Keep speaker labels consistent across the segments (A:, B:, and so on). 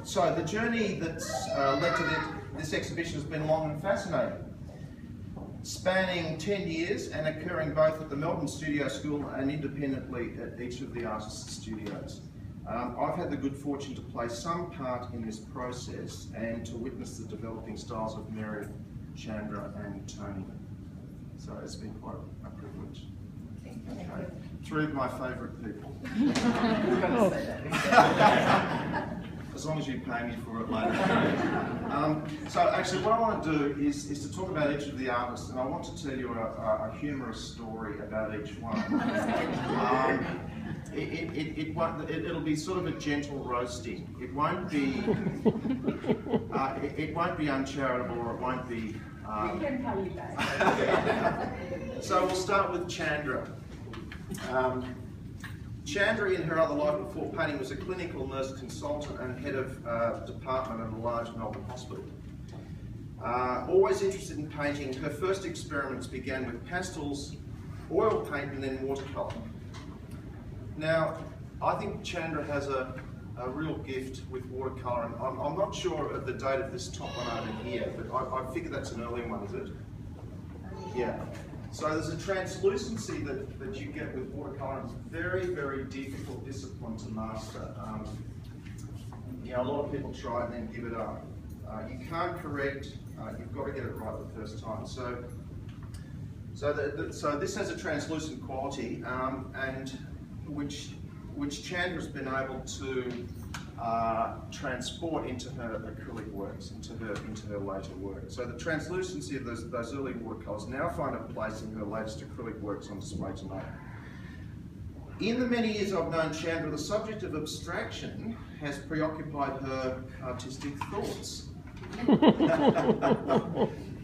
A: So the journey that's led to this exhibition has been long and fascinating, spanning 10 years and occurring both at the Melbourne Studio School and independently at each of the artists' studios. I've had the good fortune to play some part in this process and to witness the developing styles of Mary, Chandra and Tony. So it's been quite a privilege. Okay. Three of my favourite people. As long as you pay me for it later. So actually what I want to do is to talk about each of the artists, and I want to tell you a humorous story about each one. It'll be sort of a gentle roasting. It won't be uncharitable, or it won't be.
B: We can tell you that.
A: So we'll start with Chandra. Chandra, in her other life before painting, was a clinical nurse consultant and head of department at a large Melbourne hospital. Always interested in painting, her first experiments began with pastels, oil paint and then watercolour. Now, I think Chandra has a real gift with watercolour, and I'm not sure of the date of this top one over here, but I figure that's an early one, is it? Yeah. So there's a translucency that you get with watercolour. It's very, very difficult discipline to master. You know, a lot of people try it and then give it up. You can't correct, you've got to get it right the first time. So this has a translucent quality, and which Chandra's been able to transport into her acrylic works, into her later work. So the translucency of those early watercolours now find a place in her latest acrylic works on display tonight. In the many years I've known Chandra, the subject of abstraction has preoccupied her artistic thoughts.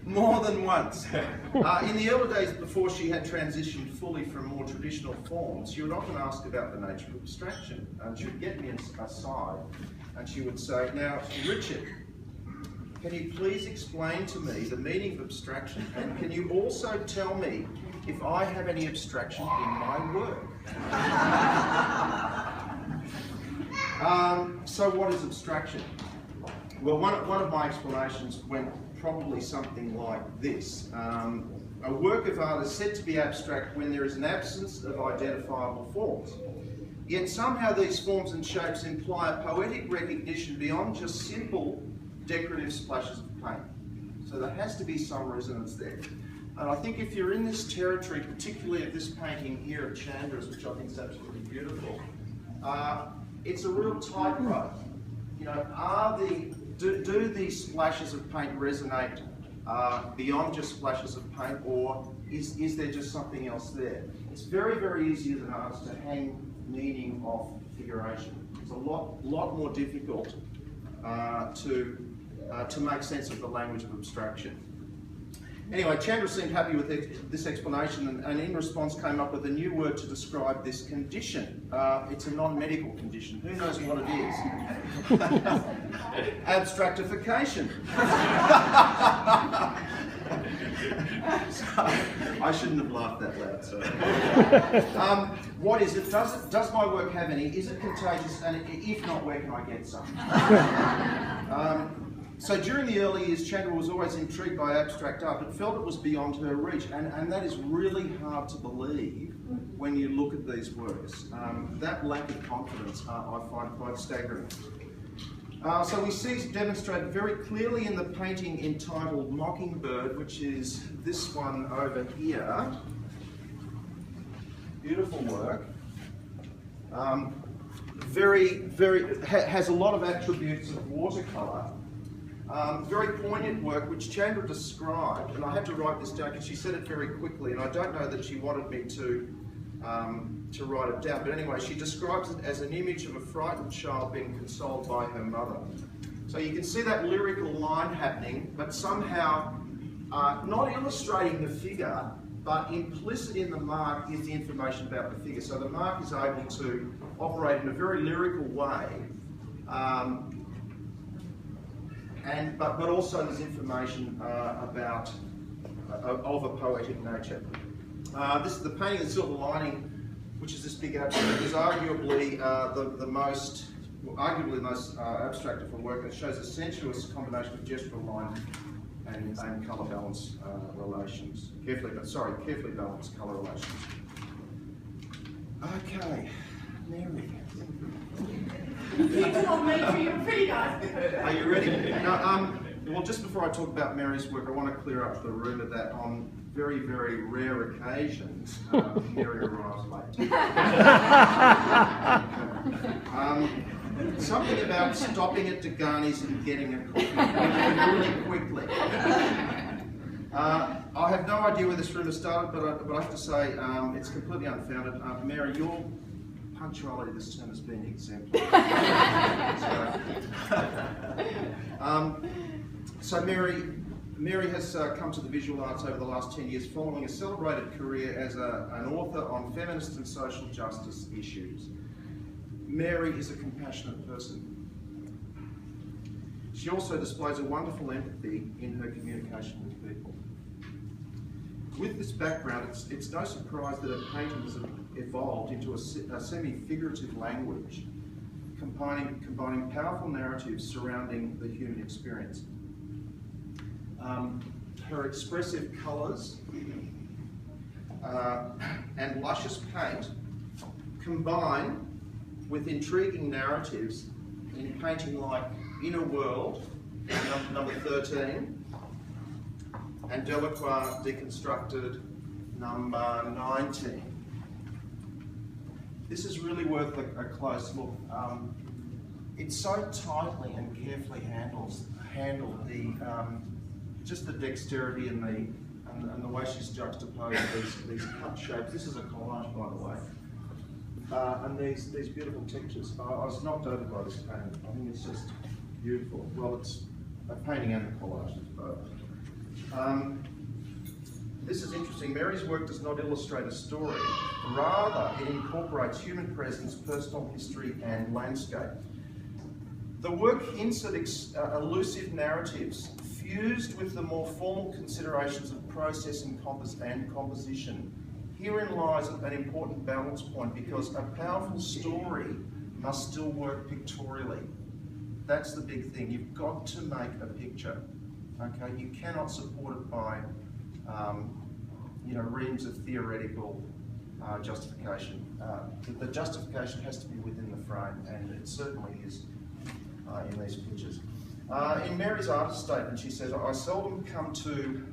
A: More than once. In the early days before she had transitioned fully from more traditional forms, she would often ask about the nature of abstraction. And she would get me aside and she would say, "Now, Richard, can you please explain to me the meaning of abstraction, and can you also tell me if I have any abstraction in my work?" So what is abstraction? Well, one of my explanations went probably something like this. A work of art is said to be abstract when there is an absence of identifiable forms. Yet somehow these forms and shapes imply a poetic recognition beyond just simple decorative splashes of paint. So there has to be some resonance there. And I think if you're in this territory, particularly of this painting here of Chandra's, which I think is absolutely beautiful, it's a real tightrope. You know, do these splashes of paint resonate beyond just splashes of paint, or is there just something else there? It's very, very easy as an artist to hang meaning off figuration. It's a lot more difficult to make sense of the language of abstraction. Anyway, Chandra seemed happy with this explanation, and in response came up with a new word to describe this condition. It's a non-medical condition. Who knows what it is? Abstractification. I shouldn't have laughed that loud. So. What is it? Does my work have any? Is it contagious? And if not, where can I get some? So during the early years, Chandra was always intrigued by abstract art, but felt it was beyond her reach, and that is really hard to believe when you look at these works. That lack of confidence I find quite staggering. So we see it demonstrated very clearly in the painting entitled Mockingbird, which is this one over here. Beautiful work. Has a lot of attributes of watercolour. Very poignant work, which Chandra described, and I had to write this down because she said it very quickly, and I don't know that she wanted me to write it down, but anyway, she describes it as an image of a frightened child being consoled by her mother. So you can see that lyrical line happening, but somehow not illustrating the figure, but implicit in the mark is the information about the figure. So the mark is able to operate in a very lyrical way, but also there's information about of a poetic nature. This is the painting of the Silver Lining, which is this big abstract, is arguably the most, arguably the most abstract of her work, and it shows a sensuous combination of gestural line and colour balance relations. Carefully balanced colour relations. Okay, Mary.
B: You told me to, you're pretty nice.
A: Are you ready? No, well, just before I talk about Mary's work, I want to clear up the rumour that on very, very rare occasions, Mary arrives late. Something about stopping at Degani's and getting a coffee really quickly. I have no idea where this rumour started, but I have to say it's completely unfounded. Mary, your punctuality this term has been exemplary. So Mary has come to the visual arts over the last 10 years following a celebrated career as an author on feminist and social justice issues. Mary is a compassionate person. She also displays a wonderful empathy in her communication with people. With this background, it's no surprise that her painting has evolved into a semi-figurative language, combining powerful narratives surrounding the human experience. Her expressive colours and luscious paint combine with intriguing narratives in painting like Inner World, number 13, and Delacroix Deconstructed, number 19. This is really worth a close look. It so tightly and carefully handled just the dexterity and the way she's juxtaposed these cut shapes. This is a collage, by the way. And these beautiful textures. I was knocked over by this painting. I think it's just beautiful. Well, it's a painting and a collage, both. This is interesting. Mary's work does not illustrate a story. Rather, it incorporates human presence, personal history, and landscape. The work hints at elusive narratives fused with the more formal considerations of process and composition. Herein lies an important balance point, because a powerful story must still work pictorially. That's the big thing. You've got to make a picture. Okay, you cannot support it by reams of theoretical justification. The justification has to be within the frame, and it certainly is in these pictures. In Mary's artist statement, she says, "I seldom come to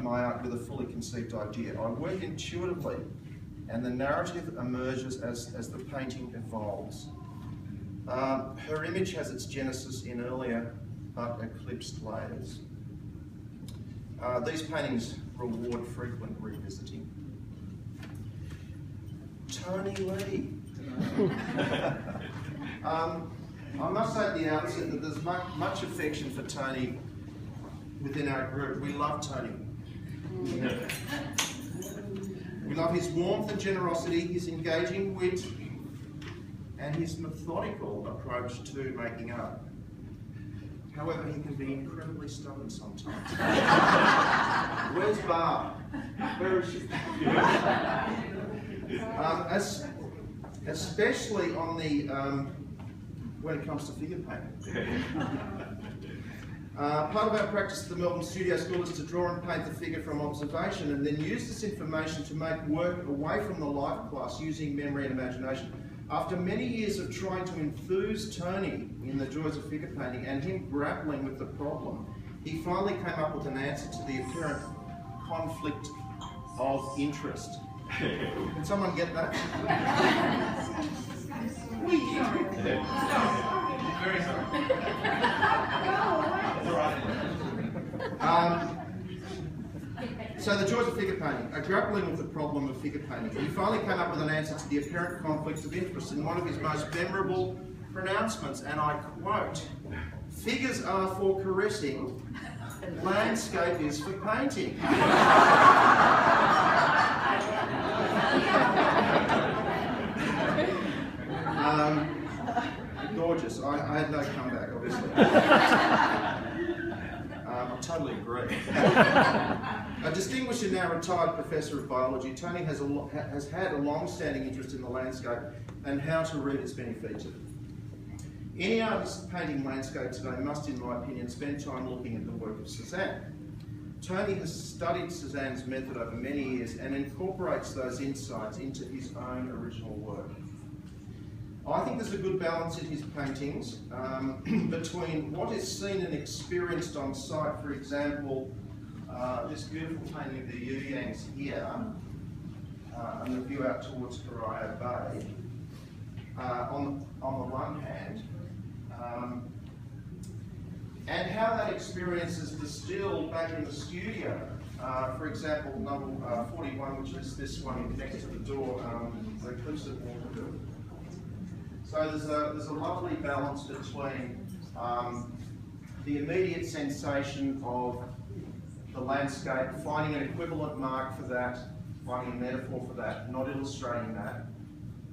A: my art with a fully conceived idea. I work intuitively, and the narrative emerges as the painting evolves." Her image has its genesis in earlier but eclipsed layers. These paintings reward frequent revisiting. Tony Lee. I must say at the outset that there's much affection for Tony within our group. We love Tony. We love his warmth and generosity, his engaging wit, and his methodical approach to making art. However, he can be incredibly stubborn sometimes. Where's Barb? Where is she? Especially on the when it comes to figure painting. Part of our practice at the Melbourne Studio School is to draw and paint the figure from observation, and then use this information to make work away from the life class using memory and imagination. After many years of trying to enthuse Tony in the joys of figure painting and him grappling with the problem, he finally came up with an answer to the apparent conflict of interest. Can someone get that?
C: Very sorry.
A: So the joys of figure painting, grappling with the problem of figure painting. He finally came up with an answer to the apparent conflict of interest in one of his most memorable pronouncements, and I quote, "Figures are for caressing, landscape is for painting." Gorgeous. I had no comeback, obviously. I totally agree. A distinguished and now retired professor of biology, Tony has had a long-standing interest in the landscape and how to read its many features. Any artist painting landscape today must, in my opinion, spend time looking at the work of Cézanne. Tony has studied Cézanne's method over many years and incorporates those insights into his own original work. I think there's a good balance in his paintings between what is seen and experienced on site. For example, this beautiful painting of the Yu-Yangs here, and the view out towards Corio Bay, on the one hand, and how that experience is distilled back in the studio. For example, number 41, which is this one next to the door, the Eclipse of Waterville. So there's a lovely balance between the immediate sensation of the landscape, finding an equivalent mark for that, finding a metaphor for that, not illustrating that,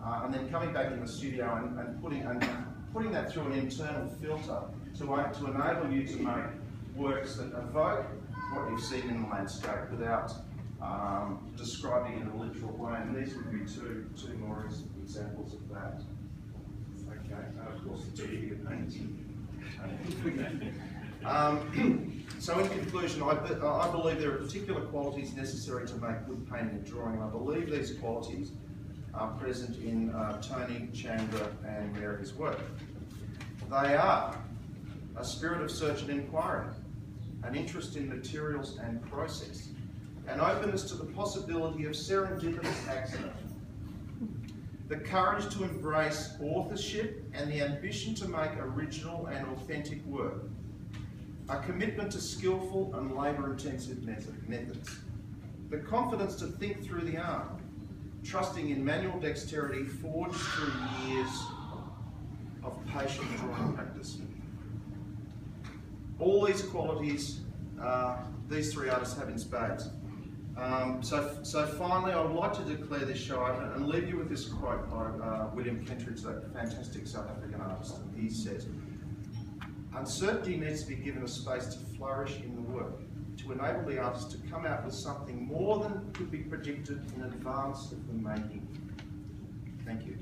A: and then coming back in the studio and putting that through an internal filter to enable you to make works that evoke what you've seen in the landscape without describing it in a literal way. And these would be two more examples of that. Okay, and of course the two paintings. So in conclusion, I believe there are particular qualities necessary to make good painting and drawing, and I believe these qualities are present in Tony, Chandra and Mary's work. They are a spirit of search and inquiry, an interest in materials and process, an openness to the possibility of serendipitous accident, the courage to embrace authorship and the ambition to make original and authentic work, a commitment to skillful and labour-intensive methods, the confidence to think through the art, trusting in manual dexterity forged through years of patient drawing practice. All these qualities, these three artists have in spades. So finally, I would like to declare this show and leave you with this quote by William Kentridge, that fantastic South African artist. He says, "Uncertainty needs to be given a space to flourish in the work, to enable the artist to come out with something more than could be predicted in advance of the making." Thank you.